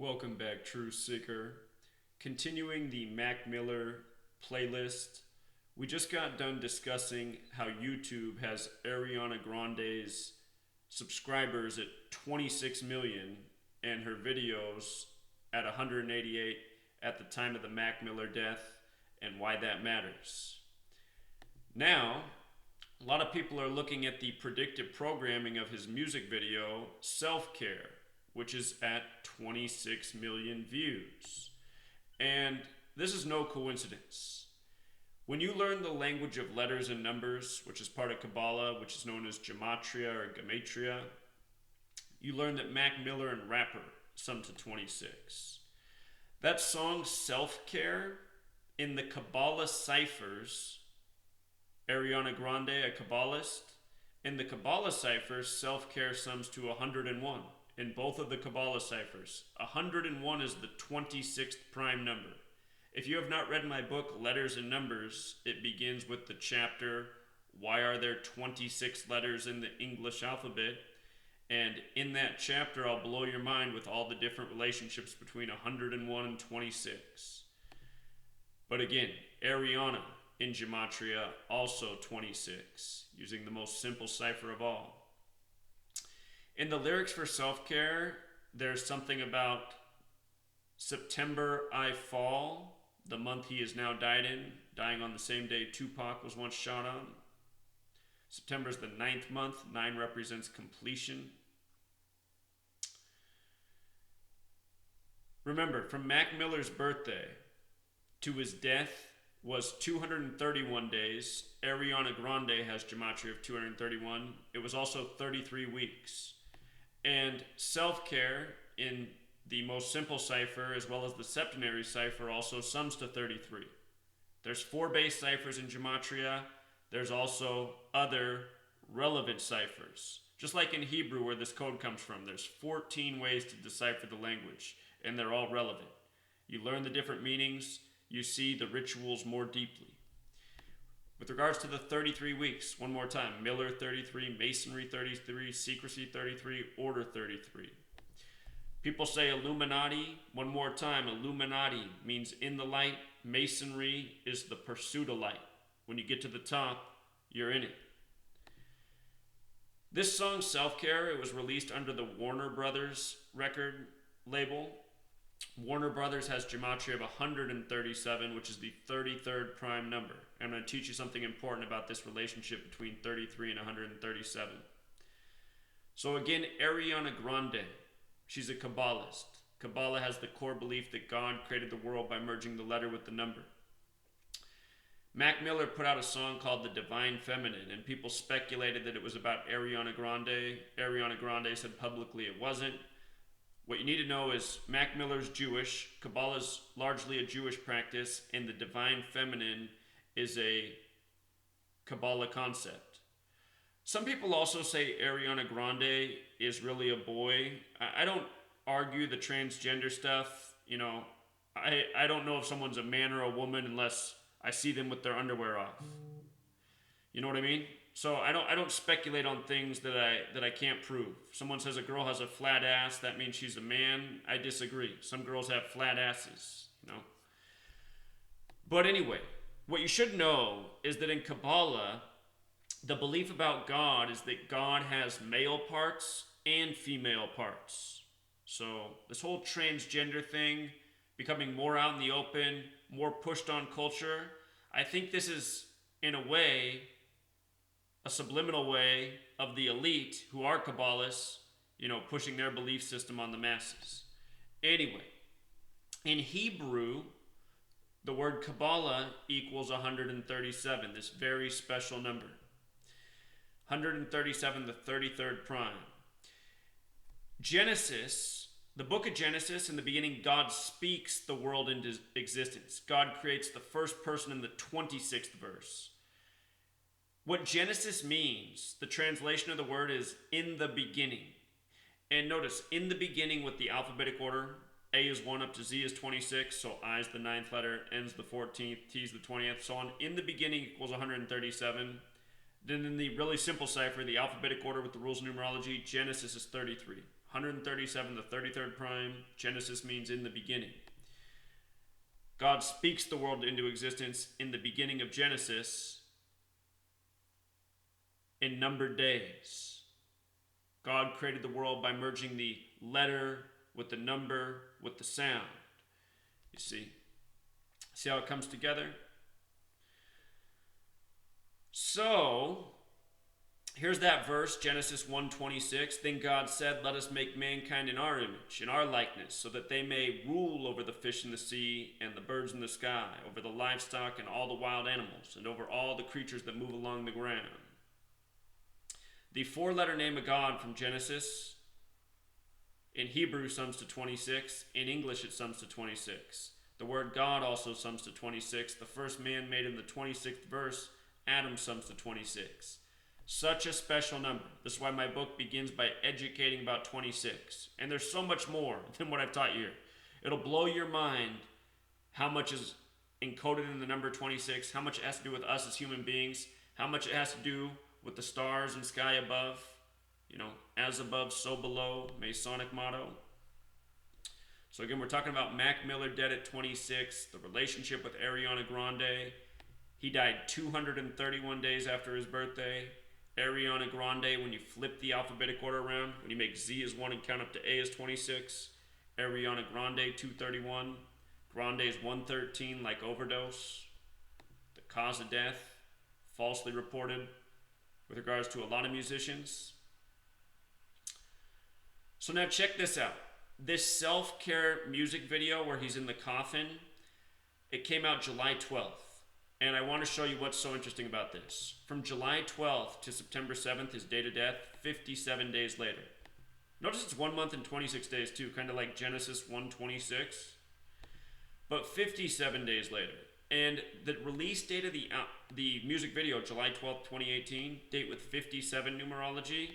Welcome back, True Seeker. Continuing the Mac Miller playlist, we just got done discussing how YouTube has Ariana Grande's subscribers at 26 million and her videos at 188 at the time of the Mac Miller death and why that matters. Now, a lot of people are looking at the predictive programming of his music video, Self Care, which is at 26 million views. And this is no coincidence. When you learn the language of letters and numbers, which is part of Kabbalah, which is known as Gematria or Gematria, you learn that Mac Miller and Rapper sum to 26. That song, Self Care, in the Kabbalah ciphers, Ariana Grande, a Kabbalist, in the Kabbalah ciphers, Self Care sums to 101. In both of the Kabbalah ciphers, 101 is the 26th prime number. If you have not read my book, Letters and Numbers, it begins with the chapter, Why Are There 26 Letters in the English Alphabet? And in that chapter, I'll blow your mind with all the different relationships between 101 and 26. But again, Ariana in Gematria, also 26, using the most simple cipher of all. In the lyrics for Self Care, there's something about September I fall, the month he is now died in, dying on the same day Tupac was once shot on. September is the 9th month. 9 represents completion. Remember, from Mac Miller's birthday to his death was 231 days. Ariana Grande has Gematria of 231. It was also 33 weeks. And Self Care in the most simple cipher as well as the septenary cipher also sums to 33. There's 4 base ciphers in Gematria. There's also other relevant ciphers. Just like in Hebrew where this code comes from, there's 14 ways to decipher the language, and they're all relevant. You learn the different meanings, you see the rituals more deeply. With regards to the 33 weeks, one more time, Miller 33, Masonry 33, Secrecy 33, Order 33. People say Illuminati, one more time, Illuminati means in the light, Masonry is the pursuit of light. When you get to the top, you're in it. This song, Self Care, it was released under the Warner Brothers record label. Warner Brothers has Gematria of 137, which is the 33rd prime number. I'm going to teach you something important about this relationship between 33 and 137. So again, Ariana Grande, she's a Kabbalist. Kabbalah has the core belief that God created the world by merging the letter with the number. Mac Miller put out a song called The Divine Feminine, and people speculated that it was about Ariana Grande. Ariana Grande said publicly it wasn't. What you need to know is Mac Miller's Jewish, Kabbalah's largely a Jewish practice, and the Divine Feminine is a Kabbalah concept. Some people also say Ariana Grande is really a boy. I don't argue the transgender stuff. You know, I don't know if someone's a man or a woman unless I see them with their underwear off. You know what I mean? So I don't speculate on things that I can't prove. If someone says a girl has a flat ass, that means she's a man. I disagree. Some girls have flat asses, you know. But anyway, what you should know is that in Kabbalah, the belief about God is that God has male parts and female parts. So this whole transgender thing, becoming more out in the open, more pushed on culture, I think this is, in a way, a subliminal way of the elite who are Kabbalists, you know, pushing their belief system on the masses. Anyway, in Hebrew, the word Kabbalah equals 137, this very special number. 137, the 33rd prime. Genesis, the book of Genesis, in the beginning, God speaks the world into existence. God creates the first person in the 26th verse. What Genesis means, the translation of the word is in the beginning. And notice, in the beginning with the alphabetic order, A is 1 up to Z is 26, so I is the 9th letter, N is the 14th, T is the 20th, so on. In the beginning equals Then in the really simple cipher, the alphabetic order with the rules of numerology, Genesis is 33. 137, the 33rd prime. Genesis means in the beginning. God speaks the world into existence in the beginning of Genesis in numbered days. God created the world by merging the letter with the number with the sound. You see? See how it comes together? So, here's that verse, Genesis 1:26. Then God said, let us make mankind in our image, in our likeness, so that they may rule over the fish in the sea and the birds in the sky, over the livestock and all the wild animals, and over all the creatures that move along the ground. The four-letter name of God from Genesis, in Hebrew sums to 26. In English it sums to 26. The word God also sums to 26. The first man made in the 26th verse, Adam, sums to 26. Such a special number. This is why my book begins by educating about 26. And there's so much more than what I've taught you here. It'll blow your mind how much is encoded in the number 26, how much it has to do with us as human beings, how much it has to do with the stars and sky above. You know, as above, so below, Masonic motto. So again, we're talking about Mac Miller dead at 26, the relationship with Ariana Grande. He died 231 days after his birthday. Ariana Grande, when you flip the alphabetic order around, when you make Z as 1 and count up to A as 26, Ariana Grande, 231. Grande is 113, like overdose. The cause of death, falsely reported with regards to a lot of musicians. So now check this out. This self-care music video where he's in the coffin, it came out July 12th. And I want to show you what's so interesting about this. From July 12th to September 7th, his date of death, 57 days later. Notice it's 1 month and 26 days too, kind of like Genesis 1:26. But 57 days later. And the release date of the music video, July 12th, 2018, date with 57 numerology,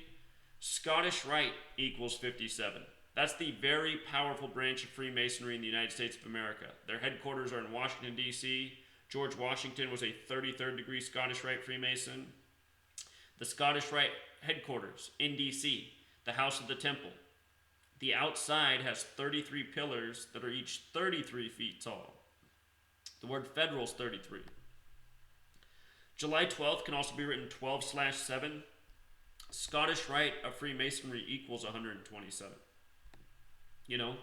Scottish Rite equals 57. That's the very powerful branch of Freemasonry in the United States of America. Their headquarters are in Washington, D.C. George Washington was a 33rd degree Scottish Rite Freemason. The Scottish Rite headquarters in D.C., the House of the Temple. The outside has 33 pillars that are each 33 feet tall. The word federal is 33. July 12th can also be written 12/7. Scottish Rite of Freemasonry equals 127. You know?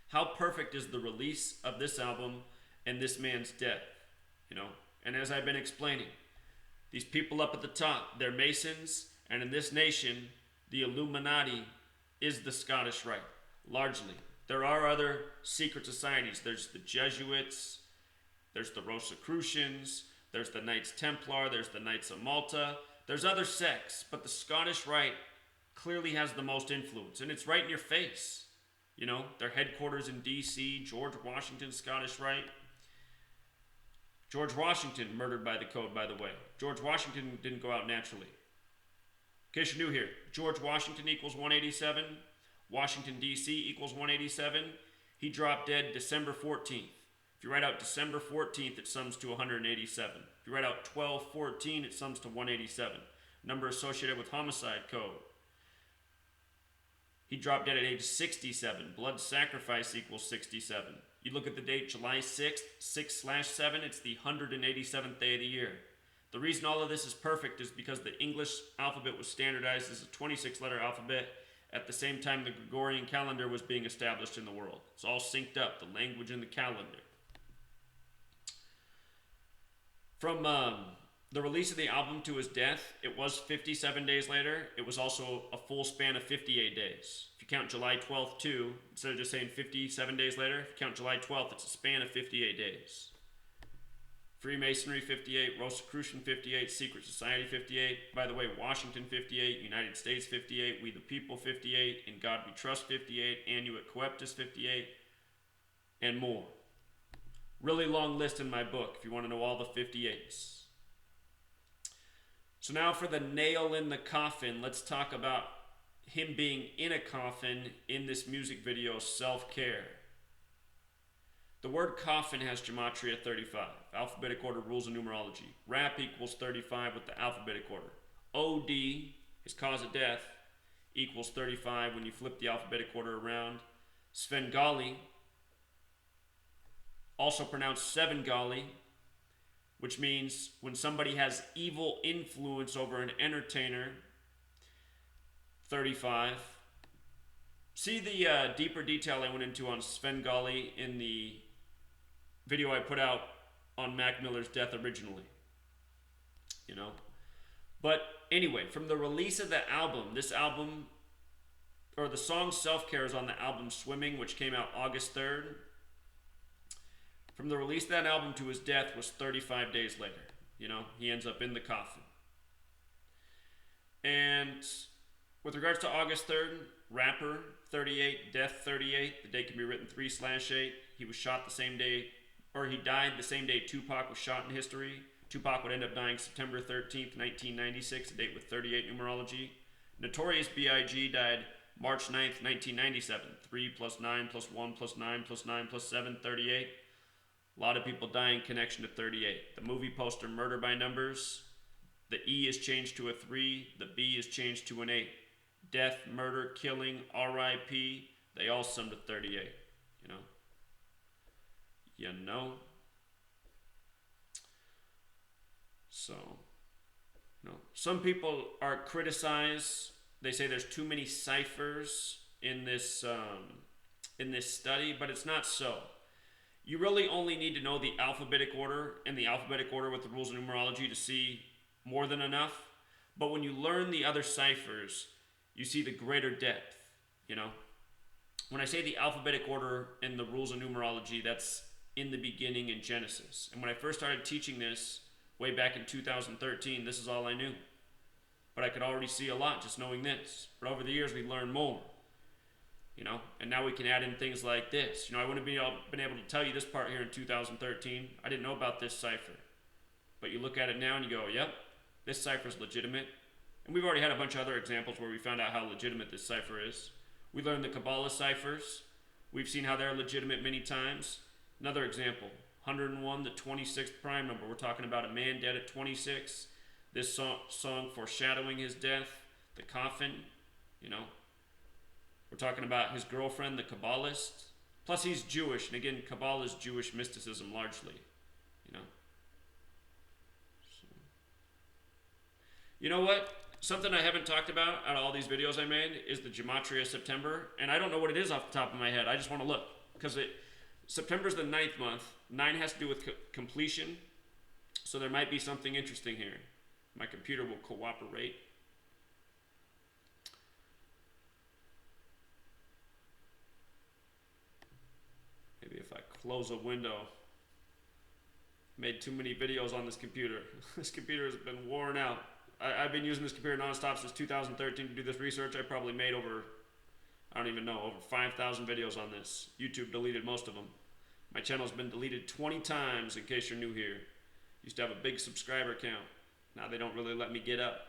How perfect is the release of this album and this man's death? You know? And as I've been explaining, these people up at the top, they're Masons, and in this nation, the Illuminati is the Scottish Rite, largely. There are other secret societies. There's the Jesuits, there's the Rosicrucians, there's the Knights Templar, there's the Knights of Malta. There's other sects, but the Scottish Rite clearly has the most influence, and it's right in your face. You know, their headquarters in D.C., George Washington, Scottish Rite. George Washington murdered by the code, by the way. George Washington didn't go out naturally. In case you're new here, George Washington equals 187. Washington, D.C. equals 187. He dropped dead December 14th. If you write out December 14th, it sums to 187. If you write out 12/14, it sums to 187. Number associated with homicide code. He dropped dead at age 67. Blood sacrifice equals 67. You look at the date July 6th, 6/7, it's the 187th day of the year. The reason all of this is perfect is because the English alphabet was standardized as a 26-letter alphabet at the same time the Gregorian calendar was being established in the world. It's all synced up, the language and the calendar. From the release of the album to his death, it was 57 days later. It was also a full span of 58 days. If you count July 12th too, instead of just saying 57 days later, if you count July 12th, it's a span of 58 days. Freemasonry 58, Rosicrucian 58, Secret Society 58, by the way, Washington 58, United States 58, We the People 58, In God We Trust 58, Annuit Coeptus 58, and more. Really long list in my book if you want to know all the 58s. So now for the nail in the coffin, let's talk about him being in a coffin in this music video, Self-Care. The word coffin has Gematria 35, alphabetic order, rules of numerology. Rap equals 35 with the alphabetic order. OD, his cause of death, equals 35 when you flip the alphabetic order around. Svengali, also pronounced Sevengali, which means when somebody has evil influence over an entertainer, 35. See the deeper detail I went into on Svengali in the video I put out on Mac Miller's death originally. You know? But anyway, from the release of the album, this album, or the song Self-Care is on the album Swimming, which came out August 3rd. From the release of that album to his death was 35 days later. You know, he ends up in the coffin. And with regards to August 3rd, rapper, 38, death, 38. The date can be written 3/8. He was shot the same day, or he died the same day Tupac was shot in history. Tupac would end up dying September 13th, 1996, a date with 38 numerology. Notorious B.I.G. died March 9th, 1997. 3 plus 9 plus 1 plus 9 plus 9 plus 7, 38. A lot of people die in connection to 38. The movie poster Murder by Numbers, the E is changed to a 3, the B is changed to an 8. Death, murder, killing, R.I.P., they all sum to 38, you know? You know? So, you know, some people are criticized. They say there's too many ciphers in this study, but it's not so. You really only need to know the alphabetic order and the alphabetic order with the rules of numerology to see more than enough. But when you learn the other ciphers, you see the greater depth, you know? When I say the alphabetic order and the rules of numerology, that's in the beginning in Genesis. And when I first started teaching this way back in 2013, this is all I knew. But I could already see a lot just knowing this. But over the years, we learned more, you know? And now we can add in things like this. You know, I wouldn't have been able to tell you this part here in 2013. I didn't know about this cipher. But you look at it now and you go, yep, this cipher's legitimate. And we've already had a bunch of other examples where we found out how legitimate this cipher is. We learned the Kabbalah ciphers. We've seen how they're legitimate many times. Another example, 101, the 26th prime number. We're talking about a man dead at 26. This song foreshadowing his death, the Coffin, you know. We're talking about his girlfriend, the Kabbalist. Plus he's Jewish, and again, Kabbalah is Jewish mysticism largely, you know. So. You know what? Something I haven't talked about out of all these videos I made is the Gematria September, and I don't know what it is off the top of my head. I just want to look, because September's the 9th month. 9 has to do with completion, so there might be something interesting here. My computer will cooperate. Maybe if I close a window. Made too many videos on this computer. This computer has been worn out. I've been using this computer nonstop since 2013 to do this research. I probably made over 5,000 videos on this. YouTube deleted most of them. My channel's been deleted 20 times in case you're new here. Used to have a big subscriber count. Now they don't really let me get up.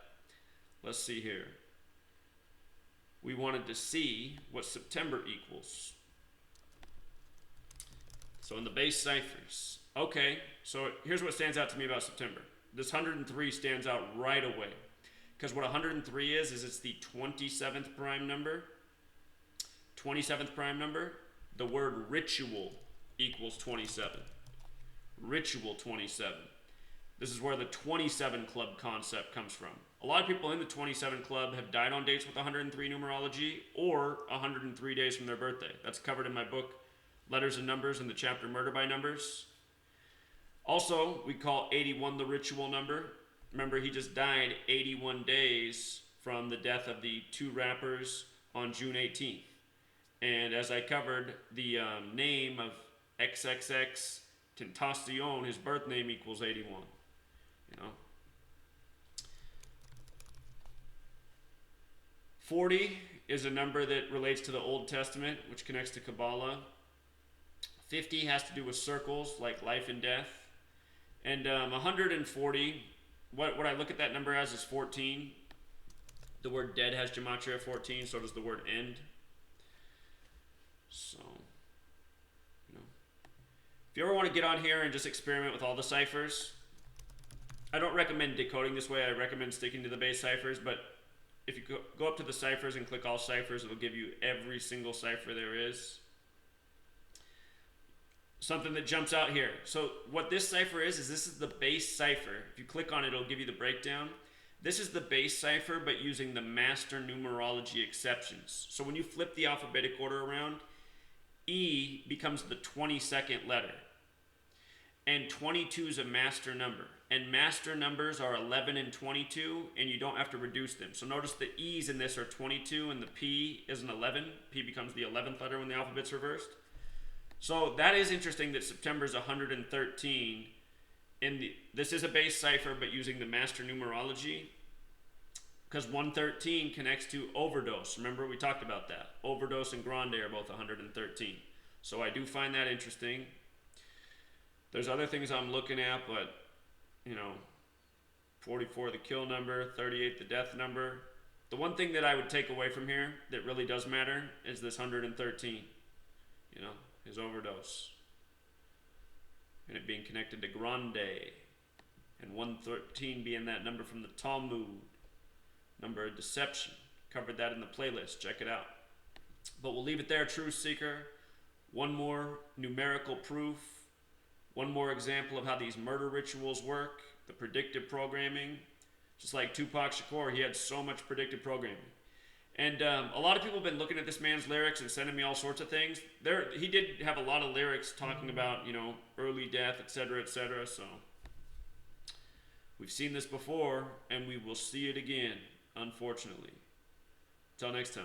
Let's see here. We wanted to see what September equals. So in the base ciphers. Okay, so here's what stands out to me about September. This 103 stands out right away. Because what 103 is it's the 27th prime number. 27th prime number. The word ritual equals 27. Ritual 27. This is where the 27 club concept comes from. A lot of people in the 27 club have died on dates with 103 numerology or 103 days from their birthday. That's covered in my book, Letters and Numbers, in the chapter Murder by Numbers. Also, we call 81 the ritual number. Remember, he just died 81 days from the death of the 2 rappers on June 18th. And as I covered, the name of XXX Tentacion, his birth name equals 81. You know? 40 is a number that relates to the Old Testament, which connects to Kabbalah. 50 has to do with circles, like life and death. And 140, what I look at that number as is 14. The word dead has Gematria 14, so does the word end. So, you know. If you ever want to get on here and just experiment with all the ciphers, I don't recommend decoding this way. I recommend sticking to the base ciphers, but if you go up to the ciphers and click all ciphers, it'll give you every single cipher there is. Something that jumps out here. So what this cipher is this is the base cipher. If you click on it, it'll give you the breakdown. This is the base cipher, but using the master numerology exceptions. So when you flip the alphabetic order around, E becomes the 22nd letter. And 22 is a master number. And master numbers are 11 and 22, and you don't have to reduce them. So notice the E's in this are 22, and the P is an 11. P becomes the 11th letter when the alphabet's reversed. So that is interesting that September is 113. This is a base cipher, but using the master numerology, because 113 connects to overdose. Remember, we talked about that. Overdose and grande are both 113. So I do find that interesting. There's other things I'm looking at, but, 44 the kill number, 38 the death number. The one thing that I would take away from here that really does matter is this 113. His overdose. And it being connected to grande. And 113 being that number from the Talmud. Number of deception. Covered that in the playlist. Check it out. But we'll leave it there, Truth Seeker. One more numerical proof. One more example of how these murder rituals work. The predictive programming. Just like Tupac Shakur, he had so much predictive programming. And a lot of people have been looking at this man's lyrics and sending me all sorts of things. He did have a lot of lyrics talking about, early death, etc., etc. So we've seen this before, and we will see it again, unfortunately. Until next time.